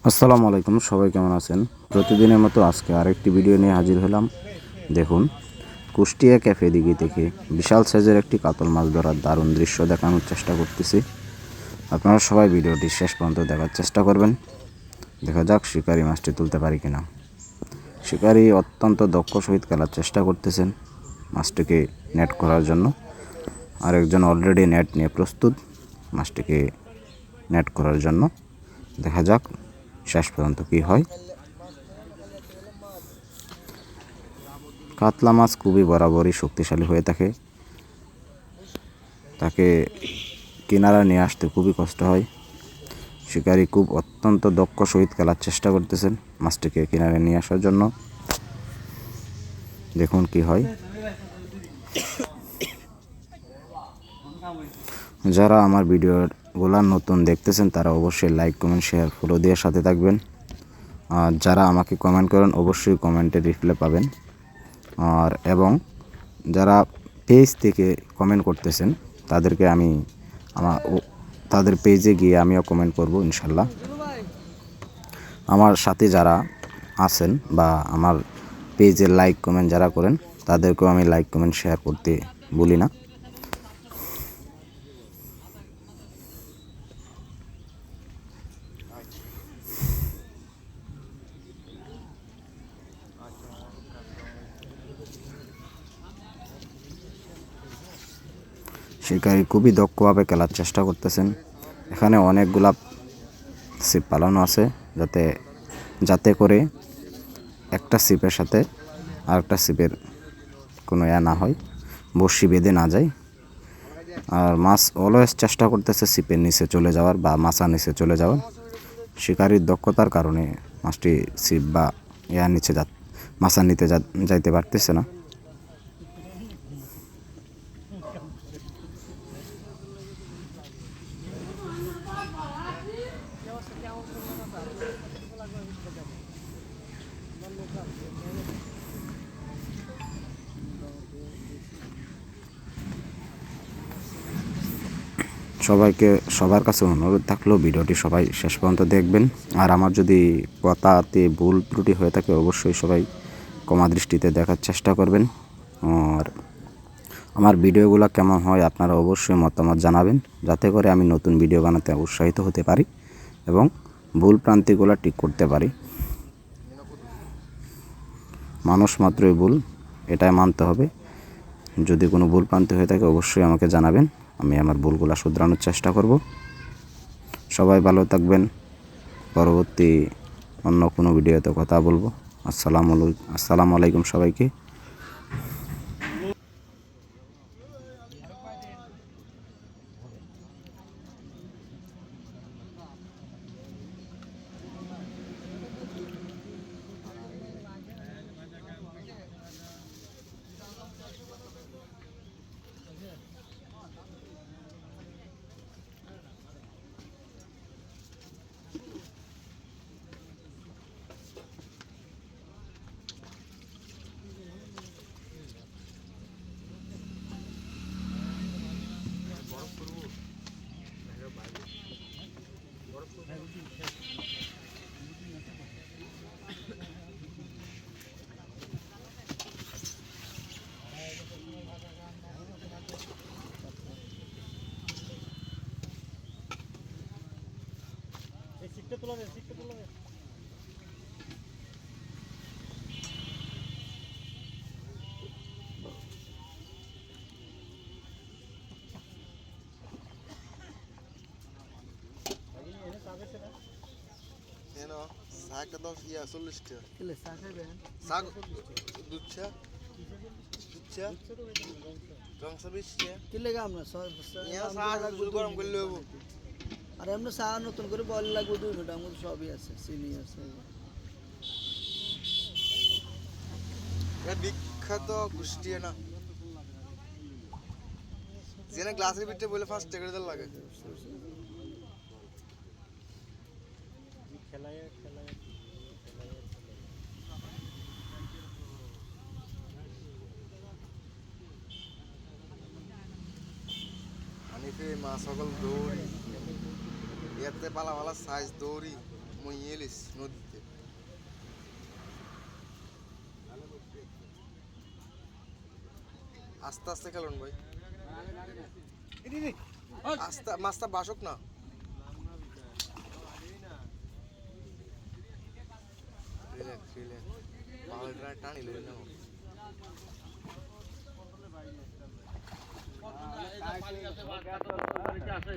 আসসালামু আলাইকুম, সবাই কেমন আছেন? প্রতিদিনের মতো আজকে আরেকটি ভিডিও নিয়ে হাজির হলাম। দেখুন, কুষ্টিয়া ক্যাফে দিঘি থেকে বিশাল সাইজের একটি কাতল মাছ ধরার দারুণ দৃশ্য দেখানোর চেষ্টা করতেছি। আপনারা সবাই ভিডিওটি শেষ পর্যন্ত দেখার চেষ্টা করবেন। দেখা যাক শিকারি মাছটি তুলতে পারি কিনা। শিকারি অত্যন্ত দক্ষ সহিত খেলার চেষ্টা করতেছেন মাছটিকে নেট করার জন্য। আরেকজন অলরেডি নেট নিয়ে প্রস্তুত মাছটিকে নেট করার জন্য। দেখা যাক শেষ পর্যন্ত কী হয়। কাতলা মাছ খুবই বরাবরই শক্তিশালী হয়ে থাকে, তাকে কিনারা নিয়ে আসতে খুবই কষ্ট হয়। শিকারি খুব অত্যন্ত দক্ষ সহিত খেলার চেষ্টা করতেছেন মাছটিকে কিনারে নিয়ে আসার জন্য। দেখুন কি হয়। যারা আমার ভিডিওগুলো নতুন দেখতেছেন তারা অবশ্যই লাইক, কমেন্ট, শেয়ার, ফলো দিয়ে সাথে থাকবেন। আর যারা আমাকে কমেন্ট করেন অবশ্যই কমেন্টে রিপ্লাই পাবেন। আর এবং যারা পেজ থেকে কমেন্ট করতেছেন তাদেরকে আমি তাদের পেজে গিয়ে আমিও কমেন্ট করব ইনশাল্লাহ। আমার সাথে যারা আছেন বা আমার পেজে লাইক কমেন্ট যারা করেন তাদেরকেও আমি লাইক কমেন্ট শেয়ার করতে বলি না। শিকারি খুবই দক্ষভাবে খেলার চেষ্টা করতেছেন। এখানে অনেকগুলা ছিপ পালানো আছে যাতে করে একটা ছিপের সাথে আরেকটা ছিপের কোনো না হয়, বড়শি বেঁধে না যায়। আর মাছ অলওয়েজ চেষ্টা করতেছে ছিপের নিচে চলে যাওয়ার বা মাছার নিচে চলে যাওয়ার। শিকারির দক্ষতার কারণে মাছটি ছিপ বা নিচে মাছার নিতে যাইতে পারতেছে না। সবার কাছে অনুরোধ থাকলেও ভিডিওটি সবাই শেষ পর্যন্ত দেখবেন। আর আমার যদি কথাতে ভুল ত্রুটি হয়ে থাকে অবশ্যই সবাই ক্ষমা দৃষ্টিতে দেখার চেষ্টা করবেন। আর আমার ভিডিওগুলো কেমন হয় আপনারা অবশ্যই মতামত জানাবেন, যাতে করে আমি নতুন ভিডিও বানাতে উৎসাহিত হতে পারি এবং ভুল প্রান্তিগুলো ঠিক করতে পারি। মানুষ মাত্রই ভুল, এটাই মানতে হবে। যদি কোনো ভুল প্রান্তি হয়ে থাকে অবশ্যই আমাকে জানাবেন, আমি আমার ভুলগুলো শুধরানোর চেষ্টা করব। সবাই ভালো থাকবেন। পরবর্তী অন্য কোনো ভিডিওতে কথা বলবো। আসসালামু আলাইকুম সবাইকে। শাকটা 40 টাকা কিলে চা খাইবেন? শাক দুধ চা রংসা 20 টাকা কিলে আমরা গরম করলে হবো। আর এমনি চা নতুন করে বল লাগবে 2 ঘন্টার মধ্যে সবই আছে, চিনি আছে। এটা বিখ্যাত কুষ্টিয়া না, যেখানে গ্লাসের ভিতরে বলে 5 টাকা করে লাগে। হানিফে মা সকল দৌড়ি এতে পালা সাইজ দৌড়ি মই ইলিশ নদীতে আস্তে আস্তে খেলুন ভাই আস্তে মাছটা বাসক না রিল্যাক্স রিল্যাক্স পাহাড়টা টানি লই না আছে